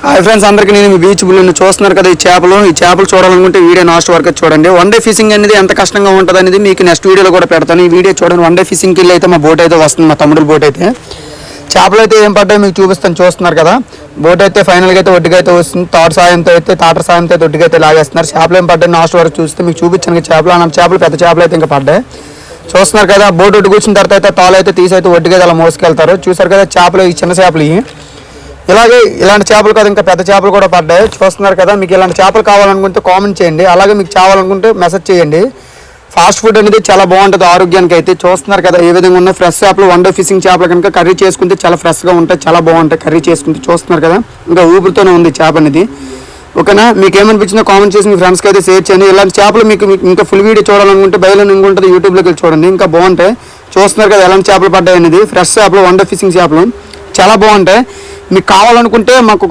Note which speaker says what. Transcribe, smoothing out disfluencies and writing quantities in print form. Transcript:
Speaker 1: Hi friends, అందరికీ నేను మీ beach బుల్ని చూస్తున్నారు కదా. ఈ చేపలు చూడాలనుకుంటే వీడియో లాస్ట్ వరకు చూడండి. వన్ డే ఫిషింగ్ అనేది ఎంత కష్టంగా ఉంటుంది అనేది మీకు నెక్స్ట్ వీడియోలో కూడా పెడతాను. ఈ వీడియో చూడండి. వన్ డే ఫిషింగ్కి వెళ్ళి అయితే మా బోట్ అయితే వస్తుంది, మా తమ్ముడు బోట్ అయితే. చేపలు అయితే ఏం పడ్డాయో మీకు చూపిస్తాను, చూస్తున్నారు కదా. బోట్ అయితే ఫైనల్గా అయితే ఒడ్డుగా అయితే వస్తుంది. తాటర్ సాయంతో అయితే ఒడ్డుగా అయితే లాగేస్తున్నారు. చేపలు ఏం పడ్డాయి లాస్ట్ వరకు చూస్తే మీకు చూపించాను. చేపలు పెద్ద చేపలు అయితే ఇంకా పడ్డాయి, చూస్తున్నారు కదా. బోట్ ఒడ్డు కూర్చున్న తర్వాత అయితే తాళ్ళు అయితే తీసి అయితే ఒడ్డుగా అలా మోసుకెళ్తారు. చూసారు కదా చేపలు, ఈ చిన్న చేపలు ఇలాగే ఇలాంటి చేపలు కదా ఇంకా పెద్ద చేపలు కూడా పడ్డాయి, చూస్తున్నారు కదా. మీకు ఇలాంటి చేపలు కావాలనుకుంటే కామెంట్ చేయండి, అలాగే మీకు కావాలనుకుంటే మెసేజ్ చేయండి. ఫాస్ట్ ఫుడ్ అనేది చాలా బాగుంటుంది ఆరోగ్యానికి అయితే. చూస్తున్నారు కదా ఏ విధంగా ఉన్న ఫ్రెష్ చేపలు. వన్ డే ఫిషింగ్ చేపలు కనుక కర్రీ చేసుకుంటే చాలా ఫ్రెష్గా ఉంటాయి, చాలా బాగుంటాయి కర్రీ చేసుకుంటే. చూస్తున్నారు కదా ఇంకా ఊపిరితోనే ఉంది చేప అనేది. ఓకేనా, మీకు ఏమనిపించిందో కామెంట్ చేసి మీ ఫ్రెండ్స్కి అయితే షేర్ చేయండి. ఇలాంటి చేపలు మీకు ఇంకా ఫుల్ వీడియో చూడాలనుకుంటే బయలు ఇంకుంటుంది, యూట్యూబ్లోకి వెళ్ళి చూడండి, ఇంకా బాగుంటాయి. చూస్తున్నారు కదా ఎలాంటి చేపలు పడ్డాయి అనేది. ఫ్రెష్ చేపలు, వన్ డే ఫిషింగ్ చేపలు చాలా బాగుంటాయి. మీకు కావాలనుకుంటే మాకు